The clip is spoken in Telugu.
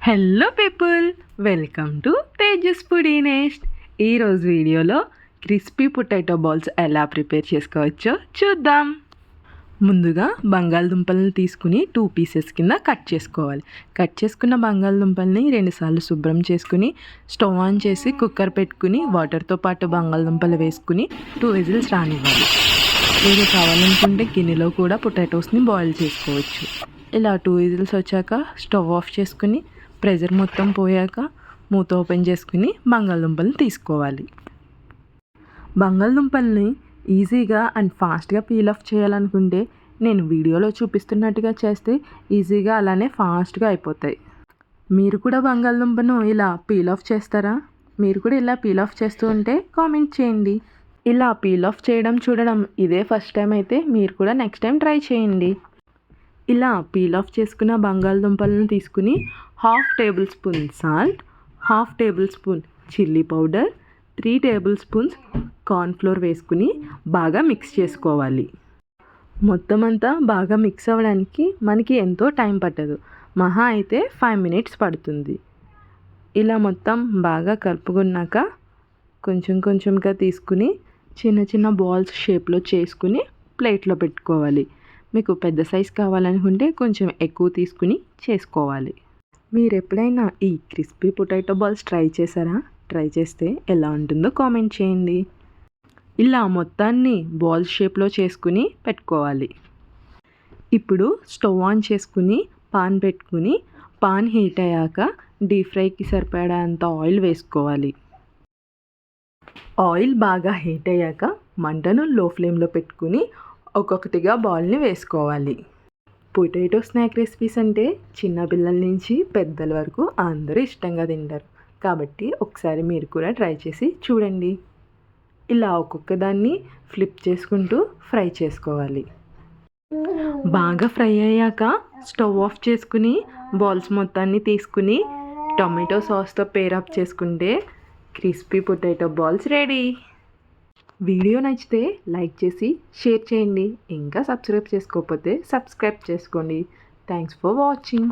Hello people, welcome to Tejas foodie nest. ఈరోజు వీడియోలో క్రిస్పీ పొటాటో బాల్స్ ఎలా ప్రిపేర్ చేసుకోవచ్చో చూద్దాం. ముందుగా బంగాళదుంపలను తీసుకుని 2 పీసెస్ కింద కట్ చేసుకోవాలి. కట్ చేసుకున్న బంగాళదుంపల్ని 2 సార్లు శుభ్రం చేసుకుని స్టవ్ ఆన్ చేసి కుక్కర్ పెట్టుకుని వాటర్తో పాటు బంగాళదుంపలు వేసుకుని 2 విజిల్స్ రానివ్వాలి. మీరు కావాలనుకుంటే గిన్నెలో కూడా పొటాటోస్ని బాయిల్ చేసుకోవచ్చు. ఇలా 2 విజిల్స్ వచ్చాక స్టవ్ ఆఫ్ చేసుకుని ప్రెజర్ మొత్తం పోయాక మూత ఓపెన్ చేసుకుని బంగాళదుంపలను తీసుకోవాలి. బంగాళదుంపల్ని ఈజీగా అండ్ ఫాస్ట్గా పీల్ ఆఫ్ చేయాలనుకుంటే నేను వీడియోలో చూపిస్తున్నట్టుగా చేస్తే ఈజీగా అలానే ఫాస్ట్గా అయిపోతాయి. మీరు కూడా బంగాళదుంపను ఇలా పీల్ ఆఫ్ చేస్తారా? మీరు కూడా ఇలా పీల్ ఆఫ్ చేస్తూ ఉంటే కామెంట్ చేయండి. ఇలా పీల్ ఆఫ్ చేయడం చూడడం ఇదే ఫస్ట్ టైం అయితే మీరు కూడా నెక్స్ట్ టైం ట్రై చేయండి. ఇలా పీల్ ఆఫ్ చేసుకున్న బంగాళదుంపలను తీసుకుని 1/2 table spoon salt, 1/2 table spoon chilli powder, 3 table spoons cornflour వేసుకుని బాగా మిక్స్ చేసుకోవాలి. మొత్తం అంతా బాగా మిక్స్ అవ్వడానికి మనకి ఎంతో టైం పట్టదు, మహా అయితే 5 మినిట్స్ పడుతుంది. ఇలా మొత్తం బాగా కలుపుకున్నాక కొంచెం కొంచెంగా తీసుకుని చిన్న చిన్న బాల్స్ షేప్లో చేసుకుని ప్లేట్లో పెట్టుకోవాలి. మీకు పెద్ద సైజ్ కావాలనుకుంటే కొంచెం ఎక్కువ తీసుకుని చేసుకోవాలి. మీరు ఎప్పుడైనా ఈ క్రిస్పీ పొటాటో బాల్స్ ట్రై చేశారా? ట్రై చేస్తే ఎలా ఉంటుందో కామెంట్ చేయండి. ఇలా మొత్తాన్ని బాల్స్ షేప్లో చేసుకుని పెట్టుకోవాలి. ఇప్పుడు స్టవ్ ఆన్ చేసుకుని పాన్ పెట్టుకుని పాన్ హీట్ అయ్యాక డీప్ ఫ్రైకి సరిపడేంత ఆయిల్ వేసుకోవాలి. ఆయిల్ బాగా హీట్ అయ్యాక మంటను లో ఫ్లేమ్లో పెట్టుకుని ఒక్కొక్కటిగా బాల్ని వేసుకోవాలి. పొటాటో స్నాక్ రెసిపీస్ అంటే చిన్న పిల్లల నుంచి పెద్దల వరకు అందరూ ఇష్టంగా తింటారు. కాబట్టి ఒకసారి మీరు కూడా ట్రై చేసి చూడండి. ఇలా ఒక్కొక్క దాన్ని ఫ్లిప్ చేసుకుంటూ ఫ్రై చేసుకోవాలి. బాగా ఫ్రై అయ్యాక స్టవ్ ఆఫ్ చేసుకుని బాల్స్ మొత్తాన్ని తీసుకుని టొమాటో సాస్తో పేరప్ చేసుకుంటే crispy potato balls ready. Video నచ్చితే లైక్ చేసి షేర్ చేయండి. ఇంకా సబ్స్క్రైబ్ చేసుకోకపోతే సబ్స్క్రైబ్ చేసుకోండి. Thanks for watching.